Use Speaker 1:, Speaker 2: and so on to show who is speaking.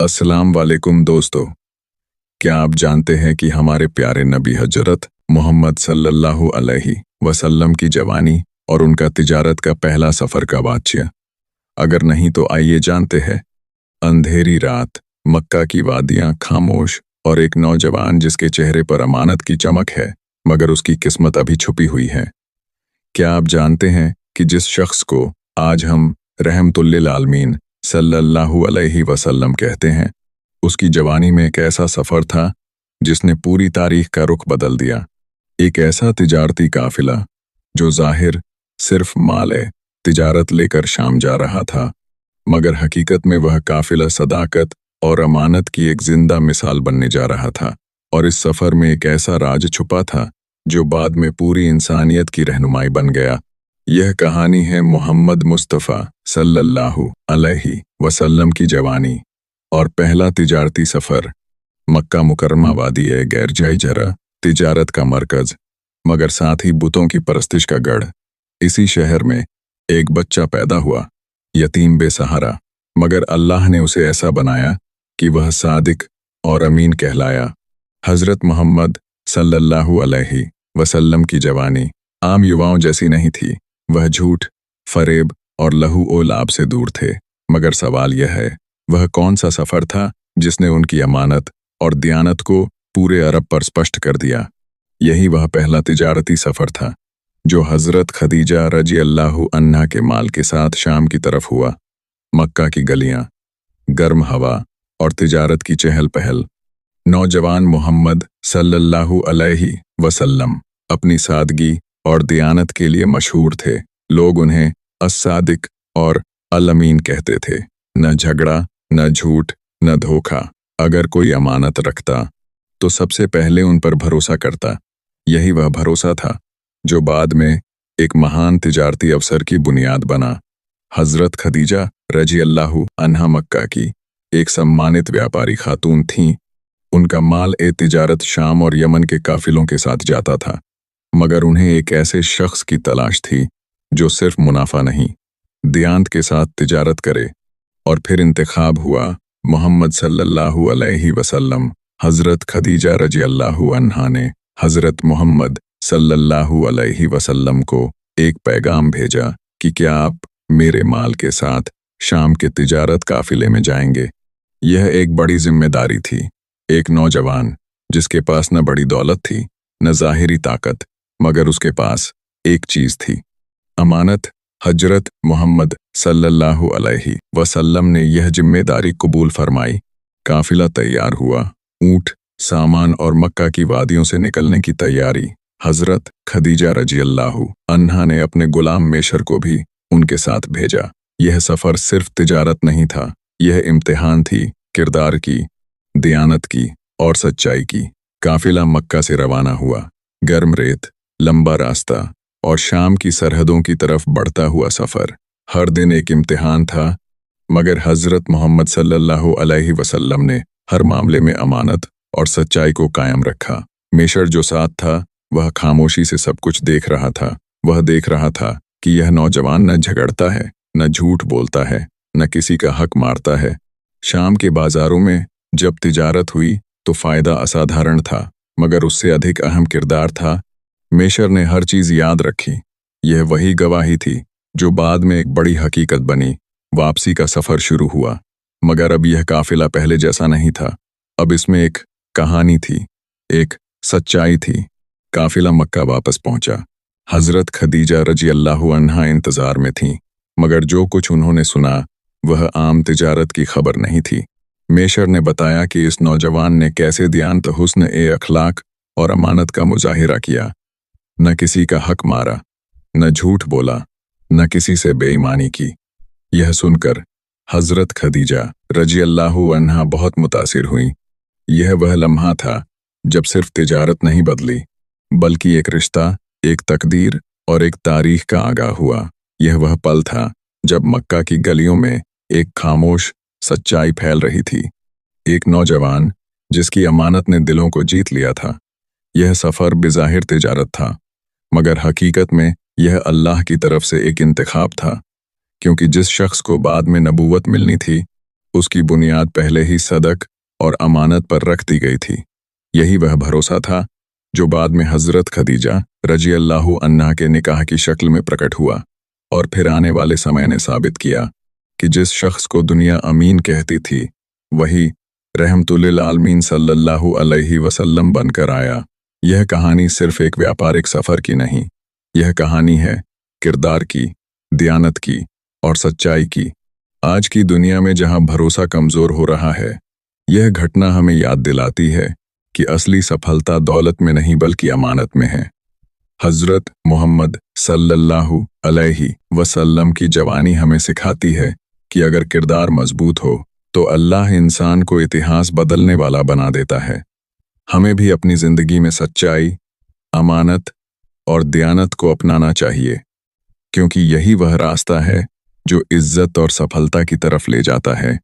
Speaker 1: अस्सलाम वालेकुम दोस्तों। क्या आप जानते हैं कि हमारे प्यारे नबी हजरत मोहम्मद सल्लल्लाहु अलैहि वसल्लम की जवानी और उनका तिजारत का पहला सफ़र का वाक़या? अगर नहीं तो आइए जानते हैं। अंधेरी रात, मक्का की वादियाँ खामोश और एक नौजवान जिसके चेहरे पर अमानत की चमक है, मगर उसकी किस्मत अभी छुपी हुई है। क्या आप जानते हैं कि जिस शख्स को आज हम रहमतुल्लिल आलमीन सल्लल्लाहु अलैहि वसल्लम कहते हैं, उसकी जवानी में एक ऐसा सफ़र था जिसने पूरी तारीख का रुख बदल दिया। एक ऐसा तिजारती काफिला जो ज़ाहिर सिर्फ माल तिजारत लेकर शाम जा रहा था, मगर हकीकत में वह काफिला सदाकत और अमानत की एक जिंदा मिसाल बनने जा रहा था। और इस सफ़र में एक ऐसा राज छुपा था जो बाद में पूरी इंसानियत की रहनुमाई बन गया। यह कहानी है मोहम्मद मुस्तफ़ा सल्लल्लाहु अलैहि वसल्लम की जवानी और पहला तिजारती सफ़र। मक्का मुकर्रमा वादी गैर जरा तिजारत का मरकज़, मगर साथ ही बुतों की परस्तिश का गढ़। इसी शहर में एक बच्चा पैदा हुआ, यतीम बेसहारा, मगर अल्लाह ने उसे ऐसा बनाया कि वह सादिक और अमीन कहलाया। हज़रत मोहम्मद सल्लल्लाहु अलैहि वसल्लम की जवानी आम युवाओं जैसी नहीं थी। वह झूठ, फरेब और लहू ओ लाभ से दूर थे। मगर सवाल यह है, वह कौन सा सफ़र था जिसने उनकी अमानत और दियानत को पूरे अरब पर स्पष्ट कर दिया? यही वह पहला तिजारती सफ़र था जो हज़रत खदीजा रजी अल्लाहु अन्हा के माल के साथ शाम की तरफ हुआ। मक्का की गलियां, गर्म हवा और तिजारत की चहल पहल। नौजवान मोहम्मद सल्लल्लाहु अलैहि वसल्लम अपनी सादगी और दियानत के लिए मशहूर थे। लोग उन्हें अस्सादिक और अल-अमीन कहते थे। न झगड़ा, न झूठ, न धोखा। अगर कोई अमानत रखता तो सबसे पहले उन पर भरोसा करता। यही वह भरोसा था जो बाद में एक महान तिजारती अवसर की बुनियाद बना। हज़रत खदीजा रजी अल्लाहु अन्हा मक्का की एक सम्मानित व्यापारी खातून थीं। उनका माल तिजारत शाम और यमन के काफिलों के साथ जाता था, मगर उन्हें एक ऐसे शख्स की तलाश थी जो सिर्फ मुनाफा नहीं, दियानत के साथ तिजारत करे। और फिर इंतखाब हुआ मोहम्मद सल्लल्लाहु अलैहि वसल्लम। हज़रत खदीजा रजी अल्लाहु अन्हा ने हज़रत मोहम्मद सल्लल्लाहु अलैहि वसल्लम को एक पैगाम भेजा कि क्या आप मेरे माल के साथ शाम के तिजारत काफिले में जाएंगे? यह एक बड़ी जिम्मेदारी थी। एक नौजवान जिसके पास न बड़ी दौलत थी, न ज़ाहिरी ताकत, मगर उसके पास एक चीज़ थी, अमानत। हज़रत मोहम्मद सल्लल्लाहु अलैहि वसल्लम ने यह जिम्मेदारी कबूल फरमाई। काफिला तैयार हुआ, ऊँट, सामान और मक्का की वादियों से निकलने की तैयारी। हज़रत खदीजा रजी अल्लाहु अन्हा ने अपने गुलाम मेशर को भी उनके साथ भेजा। यह सफ़र सिर्फ तिजारत नहीं था, यह इम्तिहान थी किरदार की, दियानत की और सच्चाई की। काफिला मक्का से रवाना हुआ। गर्म रेत, लंबा रास्ता और शाम की सरहदों की तरफ बढ़ता हुआ सफ़र। हर दिन एक इम्तिहान था, मगर हज़रत मोहम्मद सल्लल्लाहु अलैहि वसल्लम ने हर मामले में अमानत और सच्चाई को कायम रखा। मेशर जो साथ था वह खामोशी से सब कुछ देख रहा था। वह देख रहा था कि यह नौजवान न झगड़ता है, न झूठ बोलता है, न किसी का हक मारता है। शाम के बाजारों में जब तिजारत हुई तो फ़ायदा असाधारण था, मगर उससे अधिक अहम किरदार था। मेशर ने हर चीज़ याद रखी। यह वही गवाही थी जो बाद में एक बड़ी हकीकत बनी। वापसी का सफ़र शुरू हुआ, मगर अब यह काफिला पहले जैसा नहीं था। अब इसमें एक कहानी थी, एक सच्चाई थी। काफिला मक्का वापस पहुंचा। हज़रत खदीजा रजी अल्लाहु अन्हा इंतज़ार में थीं, मगर जो कुछ उन्होंने सुना वह आम तिजारत की खबर नहीं थी। मेशर ने बताया कि इस नौजवान ने कैसे दियानत, हुस्न अखलाक और अमानत का मुजाहिरा किया। न किसी का हक मारा, न झूठ बोला, न किसी से बेईमानी की। यह सुनकर हज़रत खदीजा रजी अल्लाहु अन्हा बहुत मुतासिर हुई। यह वह लम्हा था जब सिर्फ तिजारत नहीं बदली, बल्कि एक रिश्ता, एक तकदीर और एक तारीख का आगाह हुआ। यह वह पल था जब मक्का की गलियों में एक खामोश सच्चाई फैल रही थी। एक नौजवान जिसकी अमानत ने दिलों को जीत लिया था। यह सफ़र बेज़ाहिर तिजारत था, मगर हकीकत में यह अल्लाह की तरफ से एक इंतखाब था, क्योंकि जिस शख्स को बाद में नबूवत मिलनी थी उसकी बुनियाद पहले ही सदक और अमानत पर रख दी गई थी। यही वह भरोसा था जो बाद में हजरत खदीजा रजी अल्लाहु अन्हा के निकाह की शक्ल में प्रकट हुआ, और फिर आने वाले समय ने साबित किया कि जिस शख्स को दुनिया अमीन कहती थी वही रहमतुल्लिल आलमीन सल्लल्लाहु अलैहि वसल्लम बनकर आया। यह कहानी सिर्फ एक व्यापारिक सफर की नहीं, यह कहानी है किरदार की, दियानत की और सच्चाई की। आज की दुनिया में जहां भरोसा कमजोर हो रहा है, यह घटना हमें याद दिलाती है कि असली सफलता दौलत में नहीं बल्कि अमानत में है। हजरत मोहम्मद सल्लल्लाहु अलैहि वसल्लम की जवानी हमें सिखाती है कि अगर किरदार मजबूत हो तो अल्लाह इंसान को इतिहास बदलने वाला बना देता है। हमें भी अपनी जिंदगी में सच्चाई, अमानत और दियानत को अपनाना चाहिए, क्योंकि यही वह रास्ता है जो इज्जत और सफलता की तरफ ले जाता है।